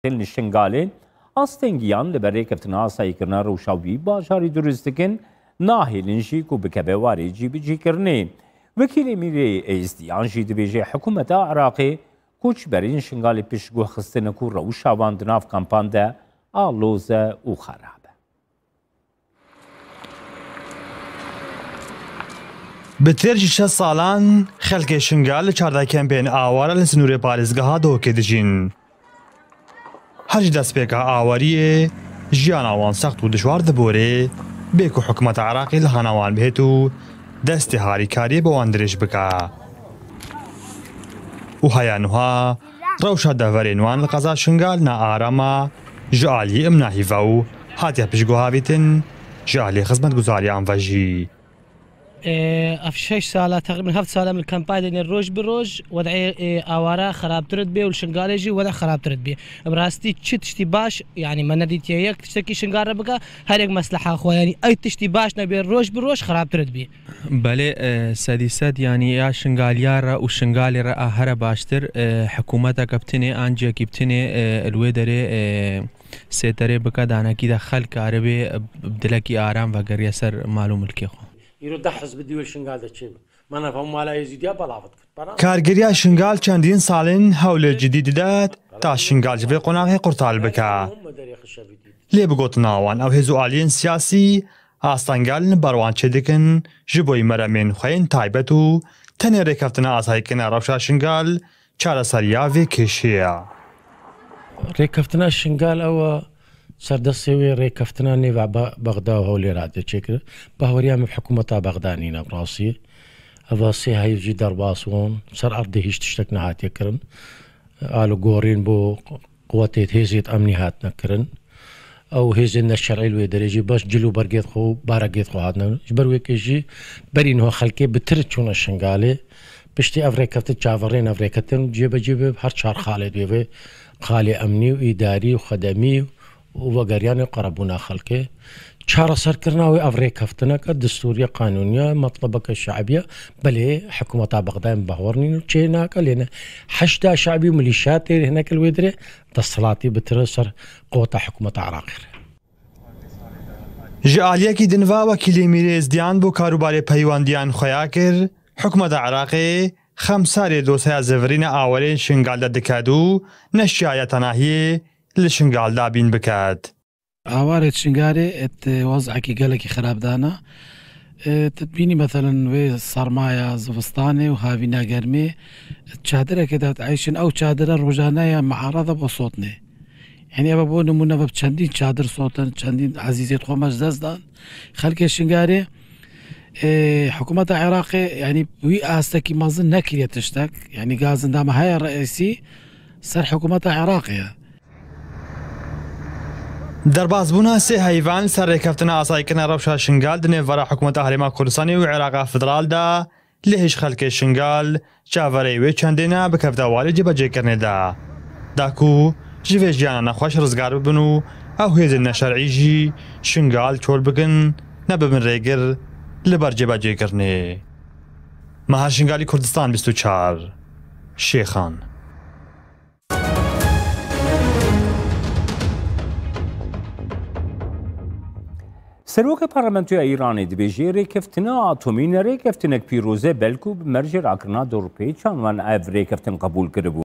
شنگالên astengîyan li ber rêkeftina asayîkirina rewşawî bajarî durist dikin nahêlin jî ku bi kebewarê cîbicîkirinê. Wekîlê Mîrê Êzdiyan jî dibêje hikûmeta Iraqê koçberên şingalê piştgû xistine ku rewşa wan di nav kampan de aloz e û xerab e. Bi têr jî 6 salan xelkê şingal li çardakempên awara li Sinûrê Parêzgeha Dohokê dijîn. Her jî destpêka awariyê jiyana wan sext û dijwar diborê bê ku hikûmeta Iraqê li hana wan bihêt û destê harîkariyê bi wan dirêj bike. û heya niha rewşa deverên wan li qeza şingal nearama ji aliyê imna hîva û hatiye piştgûhavîtin ji aliyê xizmetguzariyan ve jî. اف 6 ساله تقريبا 7 ساله من الكامباين دين الروج بالروج وضعي اوارا خراب ترد بي والشنغالجي وضع خراب ترد بي براستي تشتي باش يعني ما نديتي يك تشتكي شنغار بقى هريك مصلحه اخو يعني اي تشتي باش نبي الروج بالروج خراب ترد بي بله سادسات يعني يا شنغاليارا وشنغاليرا هر باشتر حكومتا كابتني انجا كابتني الويدري سيتري بقى دانا كده خلق عربي بدلكي ارام و غريسر معلوم الكيخو يردحز بدي والشنغال دتشيل ما نفهم ولا يزيد يا بلافت کارگریya şingal çandîn salên hewlê cidî dide ta şingal ji vê qonaqê qurtal bike. Lê bi gotina wan ew hêz û aliyên siyasî astangalên ber wan çêdikin ji bo meremên xwe yên taybet û tenê rêkeftina asayîkirina rewşa şingal çareseriya vê kêşiye. رێککەفتنا شنگال ئەوە سەردەستێوێ ڕێککەفتنا نێوە بەغدا و هەولێر هاتێچێکرد باوەریان حکوومەتا بەغدانینە ڕاستی ئەوە سێ هەیڤجی دەرباسوۆن سەر ئەردە هیچ تشتێک نەهاتێکردن ئالو گۆڕین بۆ قووەتێت هێزێت ئەمنی هاتنەکردن ئەو هێزێن نەشەرعی لێ دەرێژی بەش جل و بەرگێت خۆ و بارەگێت خۆ هاتنە بەروێکێژی بەرینەوە خەڵکێ بتر چوونە شنگالێ پشتی ئەو ڕێککەفتە چاوەڕێن ئەو ڕێکەتن جێبەجێ بێ هەر چار خاڵێت بێ خاڵی ئەمنی و ئیداری و خەدەمی و وەگەریانی قەرەبوونا خەڵکێ چارەسەرکردنەوەی ئەو ڕێککەفتنەکە دستوریە قانونیە مەطلبەکە شعبیە بەلێ حکوومەتا بەغدایان باوەڕنین و چێ ناکە لێنە هەشتا شعبی و ملیشات تێر هێنەکە لێ درێ دەسەڵاتی بترە سەر قووەتە حکوومەتا عێراقی Ji aliyekî dinva Wekîlê Mîrê Êzdiyan bû karûbarê peywandiyên xweya kir hikûmeta Iraqê xemsarê dosyeya zêvirîna awarên şingal de diket û neşiyaya tenahiyê li şingal da bîn biket. ئاوارێت شنگارێ وەزعێکی گەلێکی خراپدانە تبینی مەثلەن وێ سەرمایە زستانێ و هاوینا گەرمێ چادرێکێدا عیشن ئەو چادرە ڕۆژانەیە مەعارەدە بۆ سۆتنێ یعنی ئەوە بۆ نمونە بە چەندین چادر سۆتن چەندین عەزیزێت خۆمەش دەستدان خەڵکێ شنگارێ حکوومەتە عێراقی ینی وی ئاستێکی مەزن نەکرێت تشتێک یعنی گازندامە هەیە ڕئیسی سەر حکوومەتە عێراقیە دەرباسبوونا سێ هەیڤان سەر ڕێککەفتنا ئاساییکردنا ڕەوشا شنگال di nêvbera حکوومەتا هەرێما کوردستانê û Iraqa Federalda lê hêj xelkê şingal çavereyê wê çandêna bikevda walê cêbecêkirinê de da ku ji vê jiyana nexweş rizgar bibin û ew hêzên neşerî jî şingal çol bikin nebibin rêgir li ber cêbecêkirinê. Meher Şingalî Kurdistan 24 Şêxan. Serokê Parlamentoya Îranê dibêje rêkeftina atomî ne rêkeftinek pîroz e belkû bi mercê rakirina Dorpêçan wan ev rêkeftin qebûl kiribû.